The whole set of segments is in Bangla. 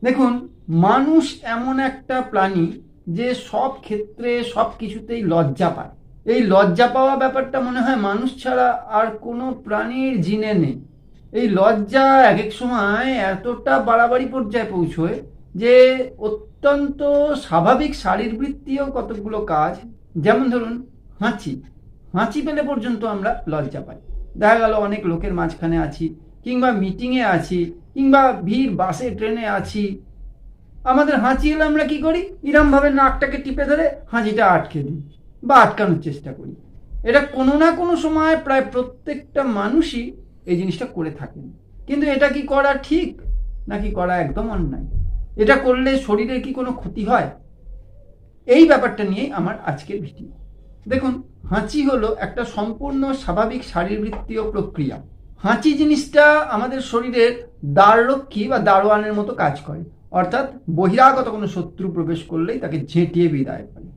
দেখুন, মানুষ এমন একটা প্রাণী যে সব ক্ষেত্রে সব কিছুতেই লজ্জা পায়। এই লজ্জা পাওয়া ব্যাপারটা মনে হয় মানুষ ছাড়া আর কোনো প্রাণীর জিনে নেই। এই লজ্জা এক এক সময় এতটা বাড়াবাড়ি পর্যায়ে পৌঁছয় যে অত্যন্ত স্বাভাবিক শারীরবৃত্তীয় কতগুলো কাজ, যেমন ধরুন হাঁচি। হাঁচি পেলে পর্যন্ত আমরা লজ্জা পাই। দেখা গেল অনেক লোকের মাঝখানে আছি, কিংবা মিটিংয়ে আছি, কিংবা ভিড় বাসে ট্রেনে আছি, আমাদের হাঁচি এলে আমরা কি করি? এরমভাবে নাকটাকে টিপে ধরে হাঁচিটা আটকে দিই বা আটকানোর চেষ্টা করি। এটা কোনো না কোনো সময় প্রায় প্রত্যেকটা মানুষই এই জিনিসটা করে থাকেন। কিন্তু এটা কি করা ঠিক নাকি করা একদম অন্যায়? এটা করলে শরীরের কি কোনো ক্ষতি হয়? এই ব্যাপারটা নিয়েই আমার আজকের ভিডিও। দেখুন, হাঁচি হলো একটা সম্পূর্ণ স্বাভাবিক শারীরবৃত্তীয় প্রক্রিয়া। হাঁচি জিনিসটা আমাদের শরীরের দ্বাররক্ষী বা দারোয়ানের মতো কাজ করে। অর্থাৎ বহিরাগত কোনো শত্রু প্রবেশ করলেই তাকে ঝেঁটিয়ে বিদায় করে।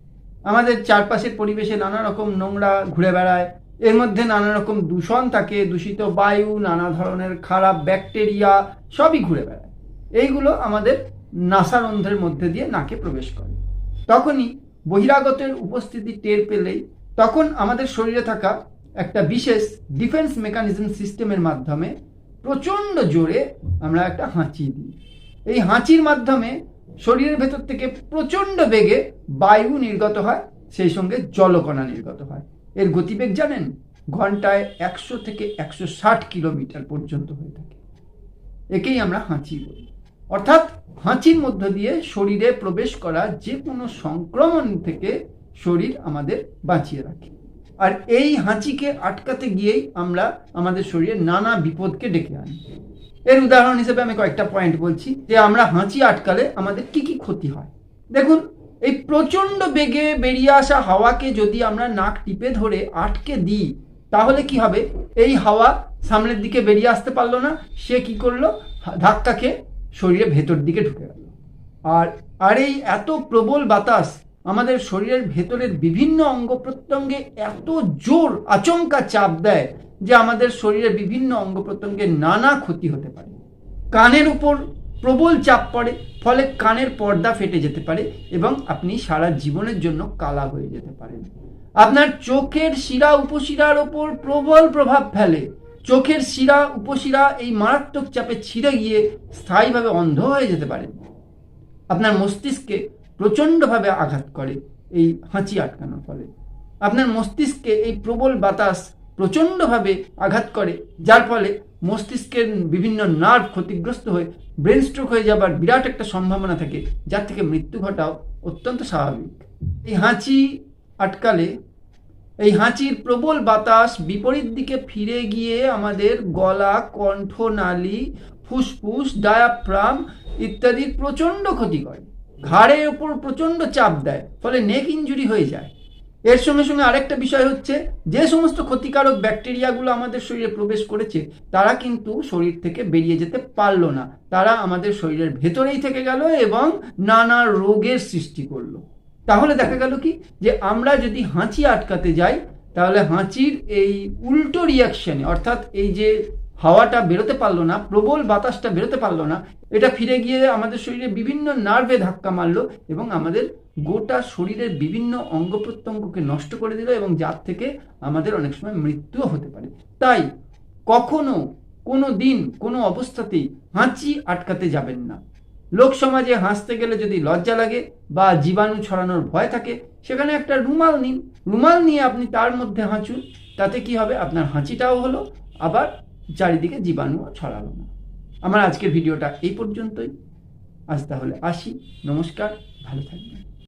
আমাদের চারপাশের পরিবেশে নানা রকম নোংরা ঘুরে বেড়ায়, এর মধ্যে নানা রকম দূষণ থাকে, দূষিত বায়ু, নানা ধরনের খারাপ ব্যাকটেরিয়া সবই ঘুরে বেড়ায়। এইগুলো আমাদের নাসারন্ধ্রের মধ্যে দিয়ে নাকে প্রবেশ করে। তখনই বহিরাগতের উপস্থিতি টের পেলেই তখন আমাদের শরীরে থাকা একটা বিশেষ ডিফেন্স মেকানিজম সিস্টেমের মাধ্যমে প্রচণ্ড জোরে আমরা একটা হাঁচি দিই। এই হাঁচির মাধ্যমে শরীরের ভেতর থেকে প্রচণ্ড বেগে বায়ু নির্গত হয়, সেই সঙ্গে জলকণা নির্গত হয়। এর গতিবেগ জানেন? ঘন্টায় 100 থেকে 160 কিলোমিটার পর্যন্ত হয়ে থাকে। একেই আমরা হাঁচি বলি। অর্থাৎ হাঁচির মধ্য দিয়ে শরীরে প্রবেশ করা যে কোনো সংক্রমণ থেকে শরীর আমাদের বাঁচিয়ে রাখে। আর এই হাঁচিকে আটকাতে গিয়েই আমরা আমাদের শরীরে নানা বিপদকে ডেকে আনি। এর উদাহরণ হিসেবে আমি কয়েকটা পয়েন্ট বলছি যে আমরা হাঁচি আটকালে আমাদের কি কি ক্ষতি হয়। দেখুন, এই প্রচণ্ড বেগে বেরিয়ে আসা হাওয়াকে যদি আমরা নাক টিপে ধরে আটকে দিই, তাহলে কি হবে? এই হাওয়া সামনের দিকে বেরিয়ে আসতে পারলো না, সে কি করলো? ধাক্কা খেয়ে শরীরের ভেতর দিকে ঢুকে গেল। আর আর এই এত প্রবল বাতাস আমাদের শরীরের ভেতরের বিভিন্ন অঙ্গ প্রত্যঙ্গে এত জোর আচমকা চাপ দেয় যে আমাদের শরীরের বিভিন্ন অঙ্গ প্রত্যঙ্গে নানা ক্ষতি হতে পারে। কানের উপর প্রবল চাপ পড়ে, ফলে কানের পর্দা ফেটে যেতে পারে এবং আপনি সারা জীবনের জন্য কালা হয়ে যেতে পারেন। আপনার চোখের শিরা উপশিরার ওপর প্রবল প্রভাব ফেলে। চোখের শিরা উপশিরা এই মারাত্মক চাপে ছিঁড়ে গিয়ে স্থায়ীভাবে অন্ধ হয়ে যেতে পারেন। আপনার মস্তিষ্কে প্রচণ্ডভাবে আঘাত করে এই হাঁচি আটকানোর ফলে। আপনার মস্তিষ্কে এই প্রবল বাতাস প্রচণ্ডভাবে আঘাত করে, যার ফলে মস্তিষ্কের বিভিন্ন নার্ভ ক্ষতিগ্রস্ত হয়ে ব্রেন স্ট্রোক হয়ে যাবার বিরাট একটা সম্ভাবনা থাকে, যার থেকে মৃত্যু ঘটাও অত্যন্ত স্বাভাবিক। এই হাঁচি আটকালে এই হাঁচির প্রবল বাতাস বিপরীত দিকে ফিরে গিয়ে আমাদের গলা, কণ্ঠনালী, ফুসফুস, ডায়াফ্রাম ইত্যাদির প্রচণ্ড ক্ষতি করে। ঘাড়ের ওপর প্রচণ্ড চাপ দেয়, ফলে নেক ইনজুরি হয়ে যায়। এর সঙ্গে সঙ্গে আরেকটা বিষয় হচ্ছে, যে সমস্ত ক্ষতিকারক ব্যাকটেরিয়াগুলো আমাদের শরীরে প্রবেশ করেছে তারা কিন্তু শরীর থেকে বেরিয়ে যেতে পারলো না। তারা আমাদের শরীরের ভেতরেই থেকে গেল এবং নানা রোগের সৃষ্টি করলো। তাহলে দেখা গেল কি, যে আমরা যদি হাঁচি আটকাতে যাই, তাহলে হাঁচির এই উল্টো রিয়াকশনে, অর্থাৎ এই যে হাওয়াটা বেরোতে পারলো না, প্রবল বাতাসটা বেরোতে পারলো না, এটা ফিরে গিয়ে আমাদের শরীরে বিভিন্ন নার্ভে ধাক্কা মারলো এবং আমাদের গোটা শরীরের বিভিন্ন অঙ্গ প্রত্যঙ্গকে নষ্ট করে দিল, এবং যার থেকে আমাদের অনেক সময় মৃত্যুও হতে পারে। তাই কখনো, কোনো দিন, কোনো অবস্থাতেই হাঁচি আটকাতে যাবেন না। লোক সমাজে হাসতে গেলে যদি লজ্জা লাগে বা জীবাণু ছড়ানোর ভয় থাকে, সেখানে একটা রুমাল নিন, রুমাল নিয়ে আপনি তার মধ্যে হাঁচুন। তাতে কি হবে? আপনার হাঁচিটাও হলো, আবার চারিদিকে জীবাণুও ছড়ালো না। আমার আজকের ভিডিওটা এই পর্যন্তই। আজ তাহলে আসি। নমস্কার, ভালো থাকবেন।